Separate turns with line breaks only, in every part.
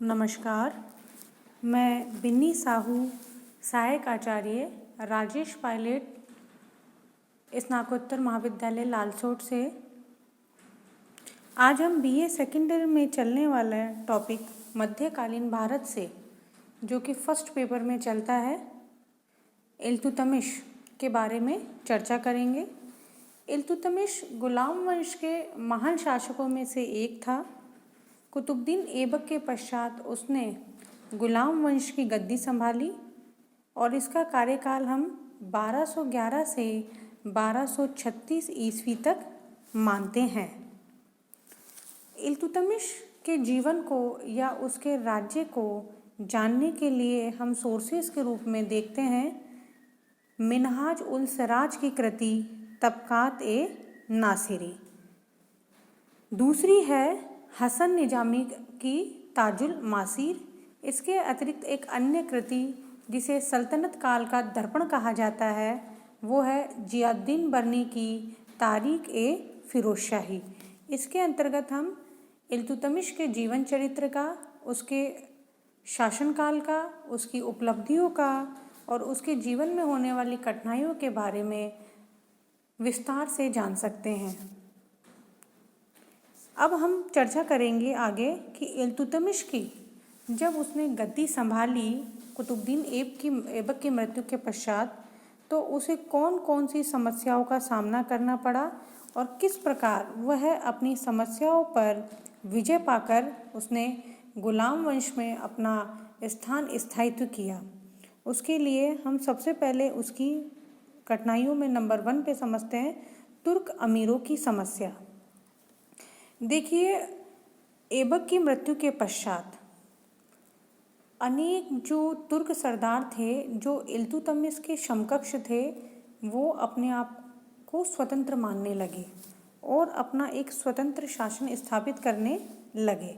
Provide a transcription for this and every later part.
नमस्कार। मैं बिन्नी साहू, सहायक आचार्य राजेश पायलट, स्नातकोत्तर महाविद्यालय लालसोट से आज हम बीए सेकेंड ईयर में चलने वाला टॉपिक मध्यकालीन भारत से, जो कि फर्स्ट पेपर में चलता है, इल्तुतमिश के बारे में चर्चा करेंगे। इल्तुतमिश गुलाम वंश के महान शासकों में से एक था। कुतुबुद्दीन ऐबक के पश्चात उसने गुलाम वंश की गद्दी संभाली और इसका कार्यकाल हम 1211 से 1236 ईस्वी तक मानते हैं। इल्तुतमिश के जीवन को या उसके राज्य को जानने के लिए हम सोर्सेस के रूप में देखते हैं मिनहाज उल सिराज की कृति तबकात ए नासिरी। दूसरी है हसन निजामी की ताजुल मासीर। इसके अतिरिक्त एक अन्य कृति जिसे सल्तनत काल का दर्पण कहा जाता है वो है जियाउद्दीन बर्नी की तारीख ए फिरोजशाही। इसके अंतर्गत हम इल्तुतमिश के जीवन चरित्र का, उसके शासनकाल का, उसकी उपलब्धियों का और उसके जीवन में होने वाली कठिनाइयों के बारे में विस्तार से जान सकते हैं। अब हम चर्चा करेंगे आगे कि इल्तुतमिश की जब उसने गद्दी संभाली कुतुबुद्दीन ऐबक की मृत्यु के पश्चात, तो उसे कौन कौन सी समस्याओं का सामना करना पड़ा और किस प्रकार वह अपनी समस्याओं पर विजय पाकर उसने गुलाम वंश में अपना स्थान स्थायित्व किया। उसके लिए हम सबसे पहले उसकी कठिनाइयों में नंबर 1 पे समझते हैं तुर्क अमीरों की समस्या। देखिए, ऐबक की मृत्यु के पश्चात अनेक जो तुर्क सरदार थे जो इल्तुतमिश के समकक्ष थे, वो अपने आप को स्वतंत्र मानने लगे और अपना एक स्वतंत्र शासन स्थापित करने लगे।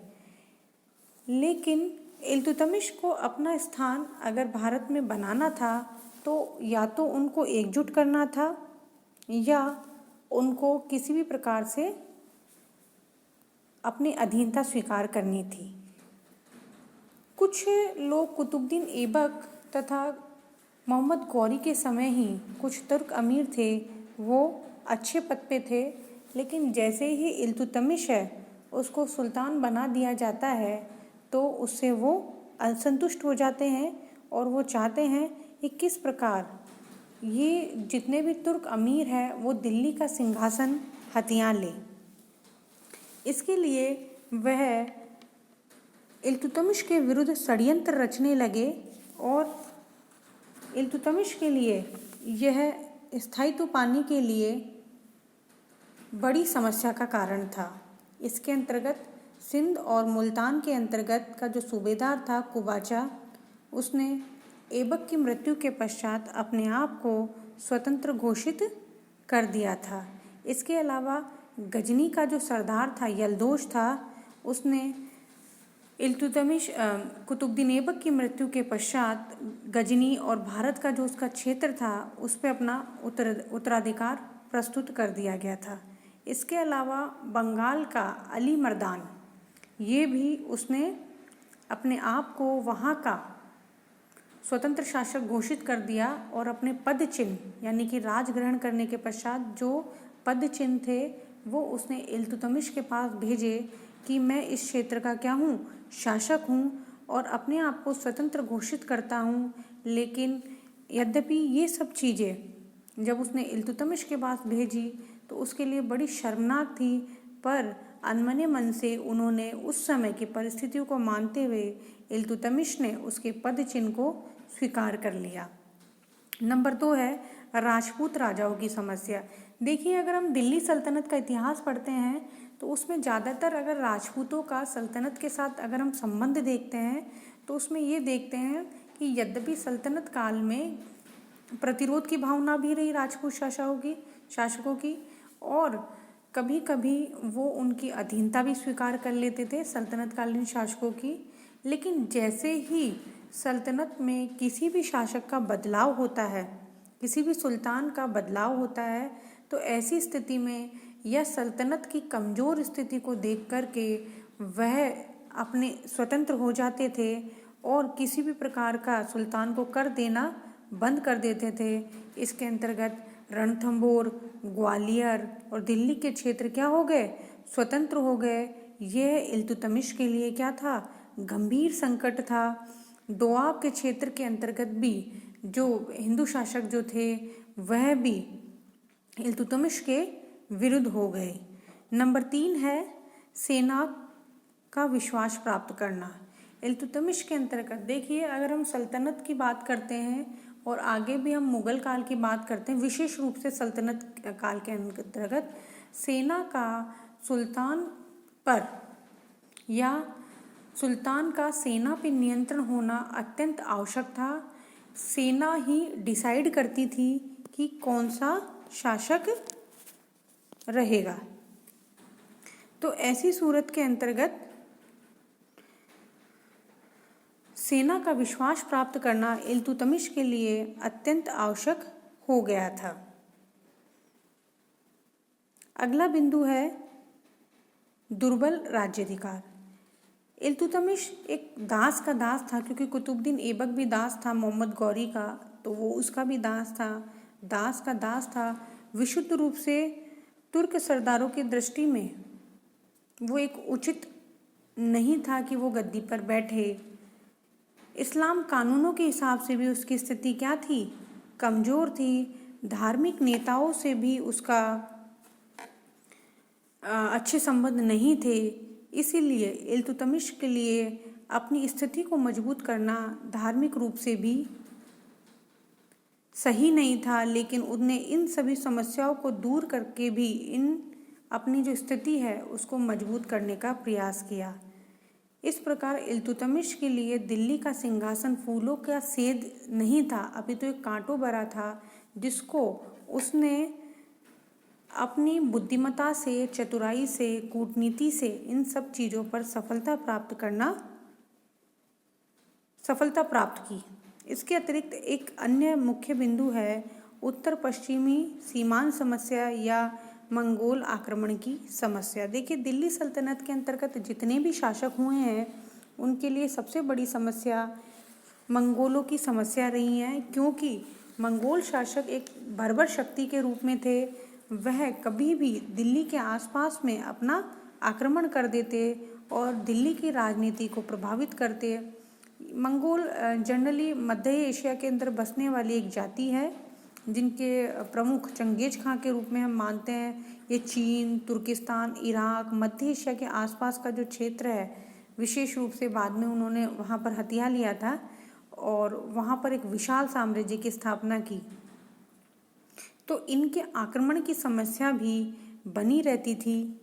लेकिन इल्तुतमिश को अपना स्थान अगर भारत में बनाना था तो या तो उनको एकजुट करना था या उनको किसी भी प्रकार से अपनी अधीनता स्वीकार करनी थी। कुछ लोग कुतुबुद्दीन ऐबक तथा मोहम्मद गौरी के समय ही कुछ तुर्क अमीर थे, वो अच्छे पद पे थे, लेकिन जैसे ही इल्तुतमिश है उसको सुल्तान बना दिया जाता है तो उससे वो असंतुष्ट हो जाते हैं और वो चाहते हैं कि किस प्रकार ये जितने भी तुर्क अमीर हैं वो दिल्ली का सिंहासन हथिया लें। इसके लिए वह इल्तुतमिश के विरुद्ध षड्यंत्र रचने लगे और इल्तुतमिश के लिए यह स्थायित्व पाने के लिए बड़ी समस्या का कारण था। इसके अंतर्गत सिंध और मुल्तान के अंतर्गत का जो सूबेदार था कुबाचा, उसने ऐबक की मृत्यु के पश्चात अपने आप को स्वतंत्र घोषित कर दिया था। इसके अलावा गजनी का जो सरदार था यल्दोश था, उसने इल्तुतमिश कुतुबुद्दीन ऐबक की मृत्यु के पश्चात गजनी और भारत का जो उसका क्षेत्र था उस पर अपना उत्तराधिकार प्रस्तुत कर दिया गया था। इसके अलावा बंगाल का अली मर्दान, ये भी उसने अपने आप को वहाँ का स्वतंत्र शासक घोषित कर दिया और अपने पद चिन्ह यानी कि राज ग्रहण करने के पश्चात जो पद चिन्ह थे वो उसने इल्तुतमिश के पास भेजे कि मैं इस क्षेत्र का क्या हूँ, शासक हूँ और अपने आप को स्वतंत्र घोषित करता हूँ। लेकिन यद्यपि ये सब चीज़ें जब उसने इल्तुतमिश के पास भेजी तो उसके लिए बड़ी शर्मनाक थी, पर अनमने मन से उन्होंने उस समय की परिस्थितियों को मानते हुए इल्तुतमिश ने उसके पद चिन्ह को स्वीकार कर लिया। नंबर 2 है राजपूत राजाओं की समस्या। देखिए, अगर हम दिल्ली सल्तनत का इतिहास पढ़ते हैं तो उसमें ज़्यादातर अगर राजपूतों का सल्तनत के साथ अगर हम संबंध देखते हैं तो उसमें ये देखते हैं कि यद्यपि सल्तनत काल में प्रतिरोध की भावना भी रही राजपूत शासकों की और कभी कभी वो उनकी अधीनता भी स्वीकार कर लेते थे सल्तनत कालीन शासकों की। लेकिन जैसे ही सल्तनत में किसी भी शासक का बदलाव होता है, किसी भी सुल्तान का बदलाव होता है, तो ऐसी स्थिति में यह सल्तनत की कमज़ोर स्थिति को देख कर के वह अपने स्वतंत्र हो जाते थे और किसी भी प्रकार का सुल्तान को कर देना बंद कर देते थे। इसके अंतर्गत रणथंभौर, ग्वालियर और दिल्ली के क्षेत्र क्या हो गए, स्वतंत्र हो गए। यह इल्तुतमिश के लिए क्या था, गंभीर संकट था। दोआब के क्षेत्र के अंतर्गत भी जो हिंदू शासक जो थे वह भी इल्तुतमिश के विरुद्ध हो गए। नंबर 3 है सेना का विश्वास प्राप्त करना। इल्तुतमिश के अंतर्गत देखिए, अगर हम सल्तनत की बात करते हैं और आगे भी हम मुगल काल की बात करते हैं, विशेष रूप से सल्तनत काल के अंतर्गत सेना का सुल्तान पर या सुल्तान का सेना पर नियंत्रण होना अत्यंत आवश्यक था। सेना ही डिसाइड करती थी कि कौन सा शासक रहेगा। तो ऐसी सूरत के अंतर्गत सेना का विश्वास प्राप्त करना इल्तुतमिश के लिए अत्यंत आवश्यक हो गया था। अगला बिंदु है दुर्बल राज्याधिकार। इल्तुतमिश एक दास का दास था, क्योंकि कुतुबुद्दीन ऐबक भी दास था मोहम्मद गौरी का, तो वो उसका भी दास था, दास का दास था। विशुद्ध रूप से तुर्क सरदारों की दृष्टि में वो एक उचित नहीं था कि वो गद्दी पर बैठे। इस्लाम कानूनों के हिसाब से भी उसकी स्थिति क्या थी, कमज़ोर थी। धार्मिक नेताओं से भी उसका अच्छे संबंध नहीं थे। इसीलिए इल्तुतमिश के लिए अपनी स्थिति को मजबूत करना धार्मिक रूप से भी सही नहीं था, लेकिन उसने इन सभी समस्याओं को दूर करके भी अपनी जो स्थिति है उसको मजबूत करने का प्रयास किया। इस प्रकार इल्तुतमिश के लिए दिल्ली का सिंहासन फूलों का सेद नहीं था, अभी तो एक कांटों भरा था, जिसको उसने अपनी बुद्धिमत्ता से, चतुराई से, कूटनीति से इन सब चीज़ों पर सफलता प्राप्त की। इसके अतिरिक्त एक अन्य मुख्य बिंदु है उत्तर पश्चिमी सीमांत समस्या या मंगोल आक्रमण की समस्या। देखिए, दिल्ली सल्तनत के अंतर्गत जितने भी शासक हुए हैं उनके लिए सबसे बड़ी समस्या मंगोलों की समस्या रही है, क्योंकि मंगोल शासक एक बर्बर शक्ति के रूप में थे। वह कभी भी दिल्ली के आसपास में अपना आक्रमण कर देते और दिल्ली की राजनीति को प्रभावित करते। मंगोल जनरली मध्य एशिया के अंदर बसने वाली एक जाति है, जिनके प्रमुख चंगेज खां के रूप में हम मानते हैं। ये चीन, तुर्किस्तान, इराक, मध्य एशिया के आसपास का जो क्षेत्र है, विशेष रूप से बाद में उन्होंने वहाँ पर हथिया लिया था और वहाँ पर एक विशाल साम्राज्य की स्थापना की। तो इनके आक्रमण की समस्या भी बनी रहती थी।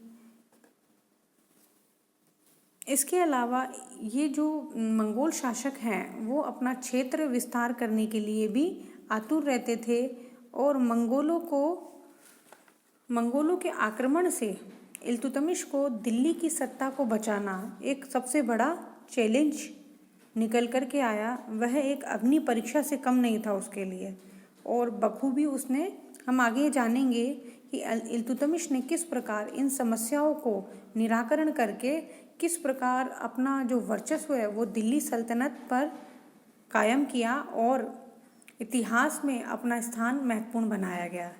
इसके अलावा ये जो मंगोल शासक हैं वो अपना क्षेत्र विस्तार करने के लिए भी आतुर रहते थे और मंगोलों के आक्रमण से इल्तुतमिश को दिल्ली की सत्ता को बचाना एक सबसे बड़ा चैलेंज निकल कर के आया। वह एक अग्नि परीक्षा से कम नहीं था उसके लिए, और बखूबी उसने, हम आगे जानेंगे कि इल्तुतमिश ने किस प्रकार इन समस्याओं को निराकरण करके किस प्रकार अपना जो वर्चस्व है वो दिल्ली सल्तनत पर कायम किया और इतिहास में अपना स्थान महत्वपूर्ण बनाया गया।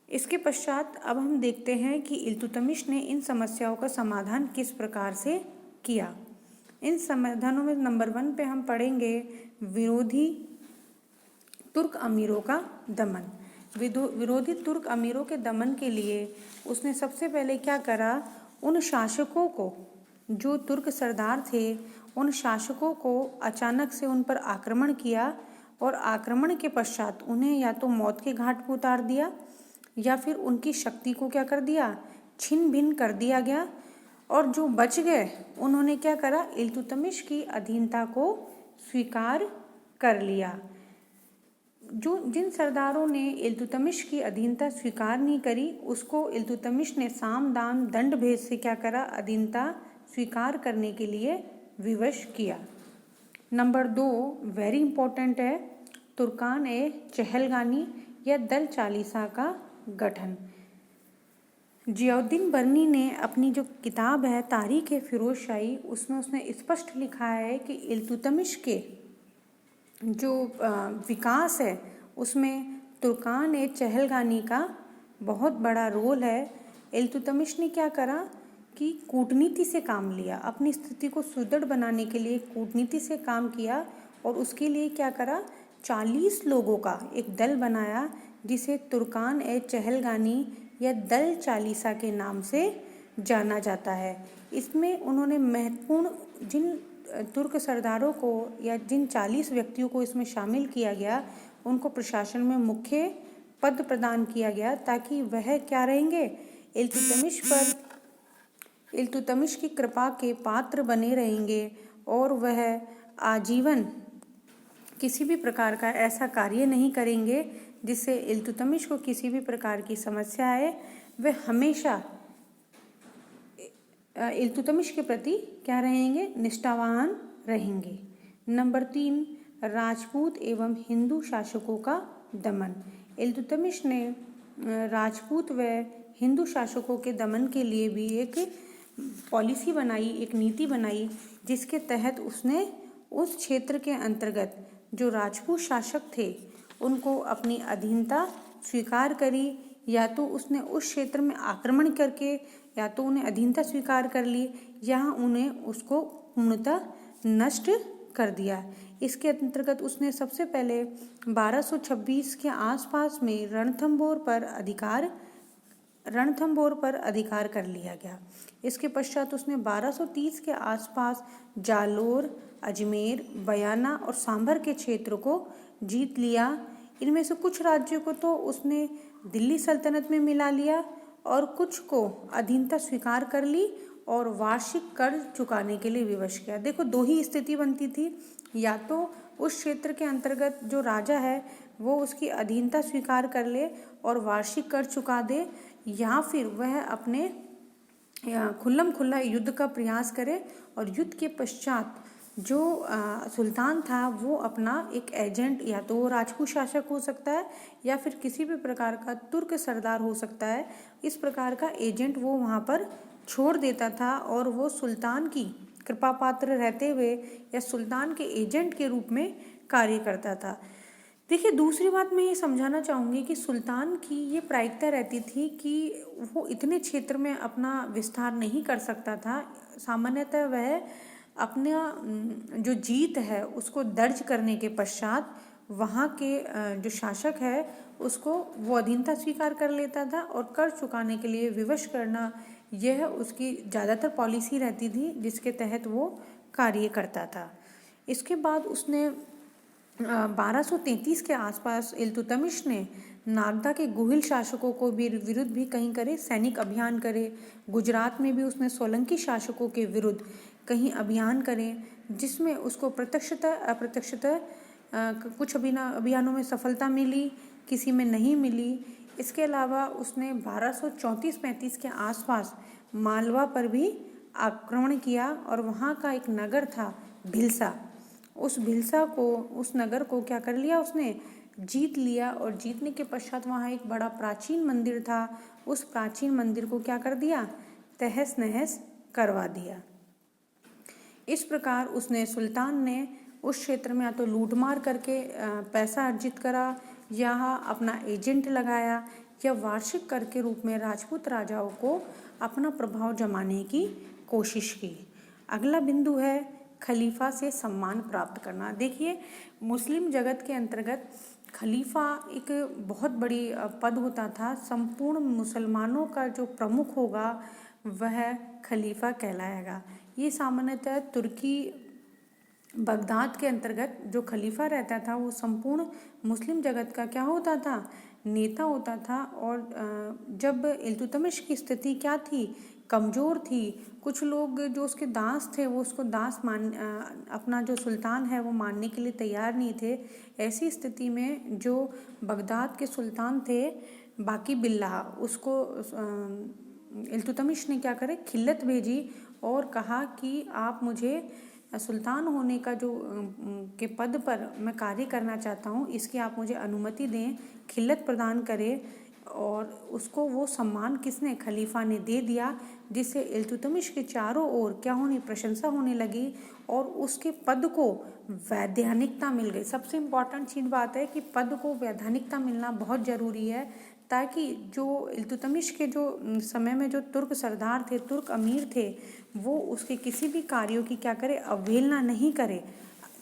इसके पश्चात अब हम देखते हैं कि इल्तुतमिश ने इन समस्याओं का समाधान किस प्रकार से किया। इन समाधानों में नंबर 1 पे हम पढ़ेंगे विरोधी तुर्क अमीरों का दमन। विरोधी तुर्क अमीरों के दमन के लिए उसने सबसे पहले क्या करा, उन शासकों को, जो तुर्क सरदार थे, उन शासकों को अचानक से उन पर आक्रमण किया और आक्रमण के पश्चात उन्हें या तो मौत के घाट पर उतार दिया या फिर उनकी शक्ति को क्या कर दिया, छिन्न भिन्न कर दिया गया। और जो बच गए उन्होंने क्या करा, इल्तुतमिश की अधीनता को स्वीकार कर लिया। जिन सरदारों ने इल्तुतमिश की अधीनता स्वीकार नहीं करी, उसको इल्तुतमिश ने साम दान दंड भेद से क्या करा, अधीनता स्वीकार करने के लिए विवश किया। नंबर 2 वेरी इंपॉर्टेंट है तुर्कान ए चहलगानी या दल चालीसा का गठन। जियाउद्दीन बर्नी ने अपनी जो किताब है तारीख फ़िरोज़ शाही, उसमें उसने स्पष्ट लिखा है कि इल्तुतमिश के जो विकास है उसमें तुर्कान ए चहलगानी का बहुत बड़ा रोल है। इल्तुतमिश ने क्या करा कि कूटनीति से काम लिया, अपनी स्थिति को सुदृढ़ बनाने के लिए कूटनीति से काम किया और उसके लिए क्या करा, 40 लोगों का एक दल बनाया जिसे तुर्कान ए चहलगानी या दल चालीसा के नाम से जाना जाता है। इसमें उन्होंने महत्वपूर्ण जिन तुर्क सरदारों को या जिन 40 व्यक्तियों को इसमें शामिल किया गया उनको प्रशासन में मुख्य पद प्रदान किया गया ताकि वह क्या रहेंगे, इल्तुतमिश की कृपा के पात्र बने रहेंगे और वह आजीवन किसी भी प्रकार का ऐसा कार्य नहीं करेंगे जिससे इल्तुतमिश को किसी भी प्रकार की समस्या आए। वे हमेशा इल्तुतमिश के प्रति क्या रहेंगे, निष्ठावान रहेंगे। नंबर 3, राजपूत एवं हिंदू शासकों का दमन। इल्तुतमिश ने राजपूत व हिंदू शासकों के दमन के लिए भी एक पॉलिसी बनाई, एक नीति बनाई, जिसके तहत उसने उस क्षेत्र के अंतर्गत जो राजपूत शासक थे उनको अपनी अधीनता स्वीकार करी, या तो उसने उस क्षेत्र में आक्रमण करके या तो उन्हें अधीनता स्वीकार कर ली या उन्हें उसको पूर्णतः नष्ट कर दिया। इसके अंतर्गत उसने सबसे पहले 1226 के आसपास में रणथंभौर पर अधिकार कर लिया गया। इसके पश्चात उसने 1230 के आसपास जालोर, अजमेर, बयाना और सांभर के क्षेत्र को जीत लिया। इनमें से कुछ राज्यों को तो उसने दिल्ली सल्तनत में मिला लिया और कुछ को अधीनता स्वीकार कर ली और वार्षिक कर्ज चुकाने के लिए विवश किया। देखो, दो ही स्थिति बनती थी, या तो उस क्षेत्र के अंतर्गत जो राजा है वो उसकी अधीनता स्वीकार कर ले और वार्षिक कर्ज चुका दे, या फिर वह अपने खुल्लम खुल्ला युद्ध का प्रयास करे और युद्ध के पश्चात जो सुल्तान था वो अपना एक एजेंट, या तो वो राजपूत शासक हो सकता है या फिर किसी भी प्रकार का तुर्क सरदार हो सकता है, इस प्रकार का एजेंट वो वहाँ पर छोड़ देता था और वो सुल्तान की कृपा पात्र रहते हुए या सुल्तान के एजेंट के रूप में कार्य करता था। देखिए, दूसरी बात मैं ये समझाना चाहूँगी कि सुल्तान की ये प्रायिकता रहती थी कि वो इतने क्षेत्र में अपना विस्तार नहीं कर सकता था। सामान्यतः वह अपना जो जीत है उसको दर्ज करने के पश्चात वहाँ के जो शासक है उसको वो अधीनता स्वीकार कर लेता था और कर्ज चुकाने के लिए विवश करना, यह उसकी ज़्यादातर पॉलिसी रहती थी जिसके तहत वो कार्य करता था। इसके बाद उसने 1233 के आसपास इल्तुतमिश ने नागदा के गुहिल शासकों को भी विरुद्ध भी कहीं करे सैनिक अभियान करे। गुजरात में भी उसने सोलंकी शासकों के विरुद्ध कहीं अभियान करे, जिसमें उसको प्रत्यक्षतः अप्रत्यक्षतः कुछ अभियानों में सफलता मिली, किसी में नहीं मिली। इसके अलावा उसने 1234-35 के आसपास मालवा पर भी आक्रमण किया और वहाँ का एक नगर था भिलसा, उस नगर को क्या कर लिया, उसने जीत लिया और जीतने के पश्चात वहाँ एक बड़ा प्राचीन मंदिर था, उस प्राचीन मंदिर को क्या कर दिया, तहस नहस करवा दिया। इस प्रकार उसने सुल्तान ने उस क्षेत्र में या तो लूटमार करके पैसा अर्जित करा, या अपना एजेंट लगाया, या वार्षिक कर के रूप में राजपूत राजाओं को अपना प्रभाव जमाने की कोशिश की। अगला बिंदु है खलीफा से सम्मान प्राप्त करना। देखिए, मुस्लिम जगत के अंतर्गत खलीफा एक बहुत बड़ी पद होता था। संपूर्ण मुसलमानों का जो प्रमुख होगा वह खलीफा कहलाएगा। ये सामान्यतः तुर्की बगदाद के अंतर्गत जो खलीफा रहता था वो संपूर्ण मुस्लिम जगत का क्या होता था, नेता होता था। और जब इल्तुतमिश की स्थिति क्या थी, कमज़ोर थी, कुछ लोग जो उसके दास थे वो उसको दास अपना जो सुल्तान है वो मानने के लिए तैयार नहीं थे। ऐसी स्थिति में जो बगदाद के सुल्तान थे बाकी बिल्ला, उसको इल्तुतमिश ने क्या करे, खिल्लत भेजी और कहा कि आप मुझे सुल्तान होने का जो के पद पर मैं कार्य करना चाहता हूँ, इसकी आप मुझे अनुमति दें, खिल्लत प्रदान करें और उसको वो सम्मान किसने, खलीफा ने दे दिया, जिससे इल्तुतमिश के चारों ओर क्या होने, प्रशंसा होने लगी और उसके पद को वैधानिकता मिल गई। सबसे इम्पॉर्टेंट चीज़ बात है कि पद को वैधानिकता मिलना बहुत ज़रूरी है, ताकि जो इल्तुतमिश के जो समय में जो तुर्क सरदार थे, तुर्क अमीर थे, वो उसके किसी भी कार्यों की क्या करे, अवहेलना नहीं करे।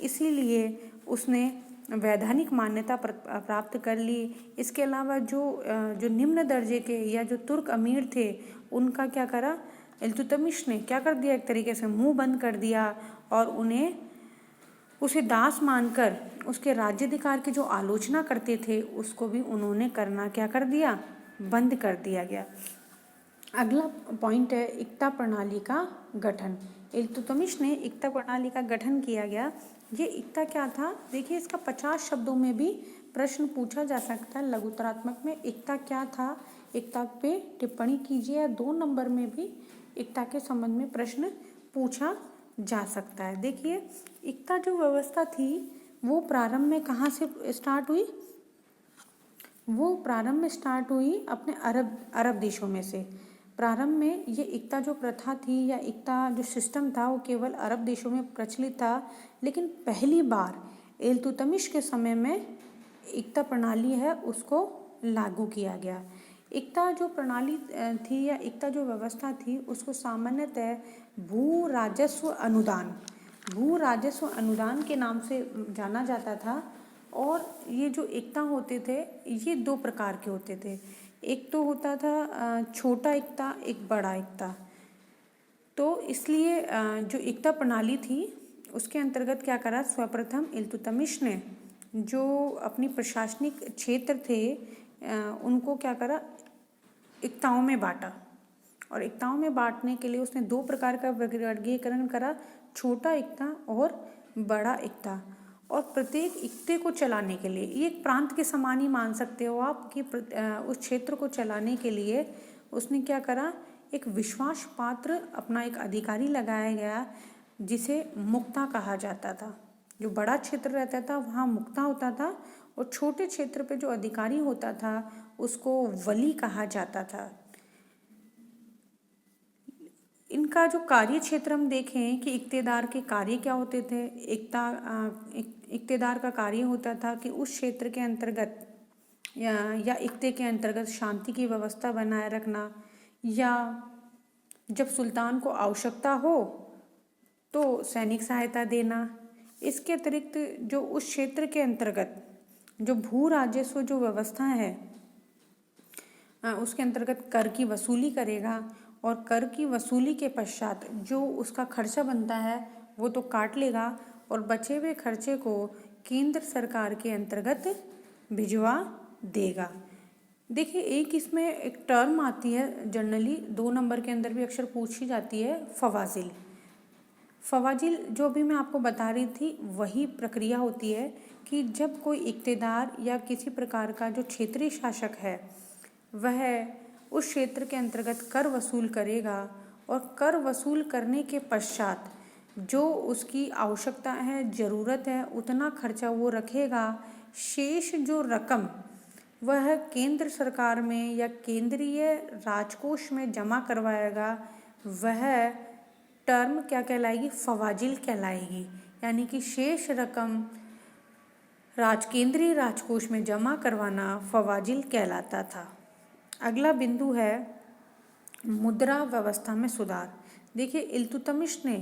इसीलिए उसने वैधानिक मान्यता प्राप्त कर ली। इसके अलावा जो निम्न दर्जे के या जो तुर्क अमीर थे, उनका क्या करा, इल्तुतमिश ने क्या कर दिया, एक तरीके से मुंह बंद कर दिया और उन्हें उसे दास मानकर उसके राज्याधिकार की जो आलोचना करते थे, उसको भी उन्होंने करना क्या कर दिया, बंद कर दिया गया। अगला पॉइंट है इक्ता प्रणाली का गठन। इल्तुतमिश ने इक्ता प्रणाली का गठन किया गया। ये इक्ता क्या था, देखिए इसका 50 शब्दों में भी प्रश्न पूछा जा सकता है। लघुत्तरात्मक में इक्ता क्या था, इक्ता पे टिप्पणी कीजिए, या 2 नंबर में भी इक्ता के संबंध में प्रश्न पूछा जा सकता है। देखिए इक्ता जो व्यवस्था थी वो प्रारंभ में कहाँ से स्टार्ट हुई, वो प्रारंभ में स्टार्ट हुई अपने अरब देशों में से। प्रारंभ में ये इक्ता जो प्रथा थी या इक्ता जो सिस्टम था वो केवल अरब देशों में प्रचलित था, लेकिन पहली बार इल्तुतमिश के समय में इक्ता प्रणाली है उसको लागू किया गया। इक्ता जो प्रणाली थी या इक्ता जो व्यवस्था थी उसको सामान्यतः भू राजस्व अनुदान के नाम से जाना जाता था। और ये जो इक्ता होते थे ये 2 प्रकार के होते थे। एक तो होता था छोटा इक्ता, एक बड़ा इक्ता। तो इसलिए जो इक्ता प्रणाली थी उसके अंतर्गत क्या करा, सर्वप्रथम इल्तुतमिश ने जो अपनी प्रशासनिक क्षेत्र थे उनको क्या करा, इक्ताओं में बांटा। और इक्ताओं में बांटने के लिए उसने 2 प्रकार का वर्गीकरण करा, छोटा इक्ता और बड़ा इक्ता। और प्रत्येक इक्ते को चलाने के लिए, ये एक प्रांत के समान ही मान सकते हो आप कि उस क्षेत्र को चलाने के लिए उसने क्या करा, एक विश्वास पात्र अपना एक अधिकारी लगाया गया जिसे मुक्ता कहा जाता था। जो बड़ा क्षेत्र रहता था वहाँ मुक्ता होता था और छोटे क्षेत्र पे जो अधिकारी होता था उसको वली कहा जाता था। इनका जो कार्य क्षेत्र हम देखें कि इक्तेदार के कार्य क्या होते थे। इक्तेदार का कार्य होता था कि उस क्षेत्र के अंतर्गत या इक्ते के अंतर्गत शांति की व्यवस्था बनाए रखना, या जब सुल्तान को आवश्यकता हो तो सैनिक सहायता देना। इसके अतिरिक्त जो उस क्षेत्र के अंतर्गत जो भू राजस्व जो व्यवस्था है उसके अंतर्गत कर की वसूली करेगा, और कर की वसूली के पश्चात जो उसका खर्चा बनता है वो तो काट लेगा और बचे हुए खर्चे को केंद्र सरकार के अंतर्गत भिजवा देगा। देखिए एक इसमें एक टर्म आती है जनरली 2 नंबर के अंदर भी अक्सर पूछी जाती है, फवाजिल। फवाजिल जो भी मैं आपको बता रही थी वही प्रक्रिया होती है कि जब कोई इक्तेदार या किसी प्रकार का जो क्षेत्रीय शासक है वह उस क्षेत्र के अंतर्गत कर वसूल करेगा और कर वसूल करने के पश्चात जो उसकी आवश्यकता है, ज़रूरत है, उतना खर्चा वो रखेगा। शेष जो रकम वह केंद्र सरकार में या केंद्रीय राजकोष में जमा करवाएगा, वह टर्म क्या कहलाएगी, फवाजिल कहलाएगी। यानी कि शेष रकम केंद्रीय राजकोष में जमा करवाना फवाजिल कहलाता था। अगला बिंदु है मुद्रा व्यवस्था में सुधार। देखिए इल्तुतमिश ने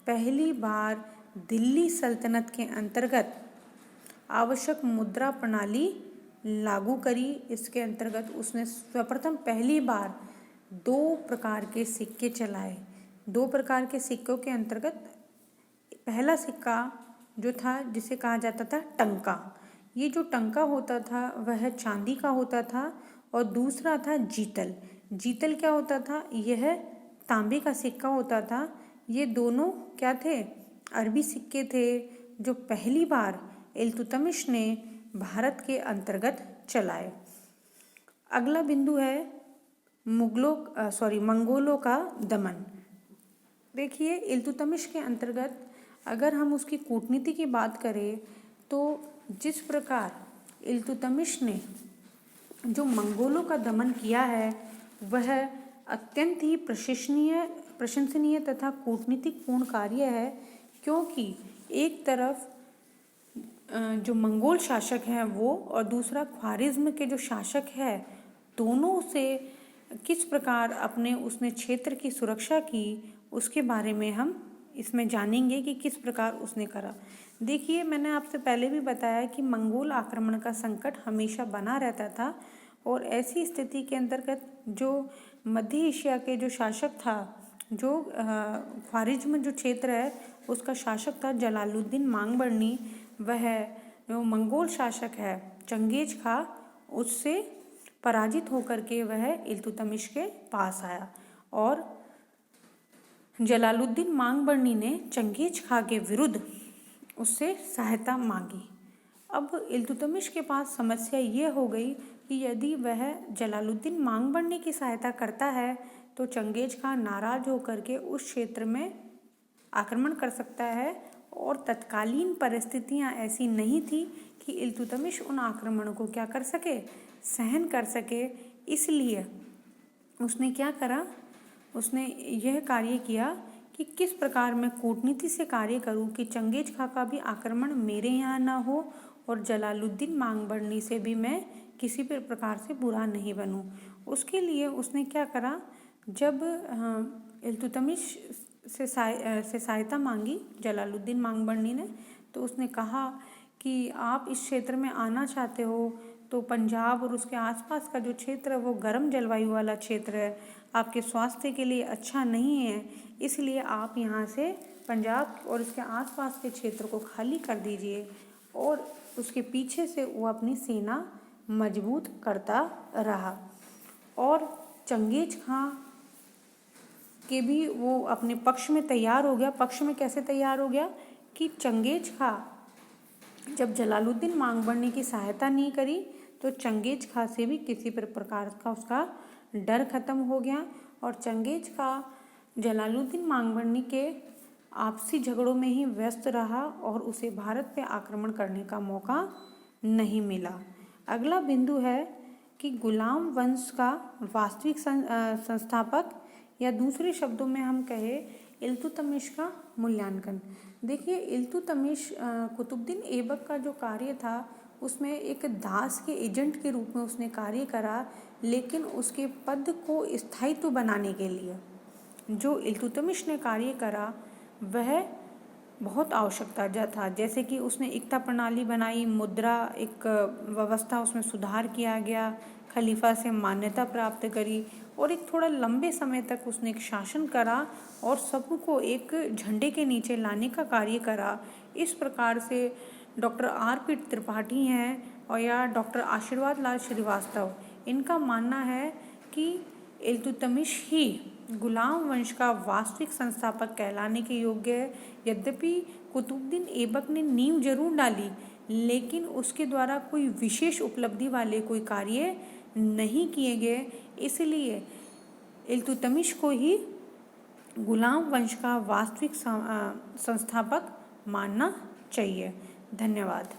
पहली बार दिल्ली सल्तनत के अंतर्गत आवश्यक मुद्रा प्रणाली लागू करी। इसके अंतर्गत उसने सर्वप्रथम पहली बार 2 प्रकार के सिक्के चलाए। 2 प्रकार के सिक्कों के अंतर्गत पहला सिक्का जो था जिसे कहा जाता था टंका। ये जो टंका होता था वह चांदी का होता था, और दूसरा था जीतल। जीतल क्या होता था, यह तांबे का सिक्का होता था। ये दोनों क्या थे, अरबी सिक्के थे जो पहली बार इल्तुतमिश ने भारत के अंतर्गत चलाए। अगला बिंदु है मंगोलों का दमन। देखिए इल्तुतमिश के अंतर्गत अगर हम उसकी कूटनीति की बात करें तो जिस प्रकार इल्तुतमिश ने जो मंगोलों का दमन किया है वह अत्यंत ही प्रशंसनीय तथा कूटनीतिक पूर्ण कार्य है, क्योंकि एक तरफ जो मंगोल शासक हैं वो और दूसरा ख्वारिज्म के जो शासक है, दोनों से किस प्रकार अपने उसने क्षेत्र की सुरक्षा की उसके बारे में हम इसमें जानेंगे कि किस प्रकार उसने करा। देखिए, मैंने आपसे पहले भी बताया कि मंगोल आक्रमण का संकट हमेशा बना रहता था और ऐसी स्थिति के अंतर्गत जो मध्य एशिया के जो शासक था, जो ख्वारिज्म जो क्षेत्र है उसका शासक था जलालुद्दीन मांगबरनी, वह जो मंगोल शासक है चंगेज खा, उससे पराजित होकर के वह इल्तुतमिश के पास आया और जलालुद्दीन मांगबरनी ने चंगेज खा के विरुद्ध उससे सहायता मांगी। अब इल्तुतमिश के पास समस्या ये हो गई कि यदि वह जलालुद्दीन मांगबरनी की सहायता करता है तो चंगेज खां नाराज होकर के उस क्षेत्र में आक्रमण कर सकता है और तत्कालीन परिस्थितियां ऐसी नहीं थी कि इल्तुतमिश उन आक्रमणों को क्या कर सके, सहन कर सके। इसलिए उसने क्या करा, उसने यह कार्य किया कि किस प्रकार मैं कूटनीति से कार्य करूं कि चंगेज खां का भी आक्रमण मेरे यहाँ ना हो और जलालुद्दीन मांगबरनी से भी मैं किसी भी प्रकार से बुरा नहीं बनूं। उसके लिए उसने क्या करा, जब इल्तुतमिश से सहायता मांगी जलालुद्दीन मांगबरनी ने, तो उसने कहा कि आप इस क्षेत्र में आना चाहते हो तो पंजाब और उसके आसपास का जो क्षेत्र है वो गर्म जलवायु वाला क्षेत्र है, आपके स्वास्थ्य के लिए अच्छा नहीं है, इसलिए आप यहाँ से पंजाब और उसके आसपास के क्षेत्र को खाली कर दीजिए। और उसके पीछे से वो अपनी सेना मजबूत करता रहा और चंगेज खां के भी वो अपने पक्ष में तैयार हो गया। पक्ष में कैसे तैयार हो गया कि चंगेज खां जब जलालुद्दीन मांगबरनी की सहायता नहीं करी तो चंगेज खां से भी किसी प्रकार का उसका डर खत्म हो गया और चंगेज खां जलालुद्दीन मांगबरनी के आपसी झगड़ों में ही व्यस्त रहा और उसे भारत पे आक्रमण करने का मौका नहीं मिला। अगला बिंदु है कि गुलाम वंश का वास्तविक संस्थापक या दूसरे शब्दों में हम कहें इल्तुतमिश का मूल्यांकन। देखिए, इल्तुतमिश कुतुबुद्दीन ऐबक का जो कार्य था उसमें एक दास के एजेंट के रूप में उसने कार्य करा, लेकिन उसके पद को स्थायित्व बनाने के लिए जो इल्तुतमिश ने कार्य करा वह बहुत आवश्यकता था। जैसे कि उसने एकता प्रणाली बनाई, मुद्रा एक व्यवस्था उसमें सुधार किया गया, खलीफा से मान्यता प्राप्त करी और एक थोड़ा लंबे समय तक उसने एक शासन करा और सबको एक झंडे के नीचे लाने का कार्य करा। इस प्रकार से डॉक्टर R.P. त्रिपाठी हैं और या डॉक्टर आशीर्वाद लाल श्रीवास्तव, इनका मानना है कि इल्तुतमिश ही गुलाम वंश का वास्तविक संस्थापक कहलाने के योग्य है। यद्यपि कुतुबुद्दीन ऐबक ने नींव जरूर डाली, लेकिन उसके द्वारा कोई विशेष उपलब्धि वाले कोई कार्य नहीं किए गए, इसलिए इल्तुतमिश को ही गुलाम वंश का वास्तविक संस्थापक मानना चाहिए। धन्यवाद।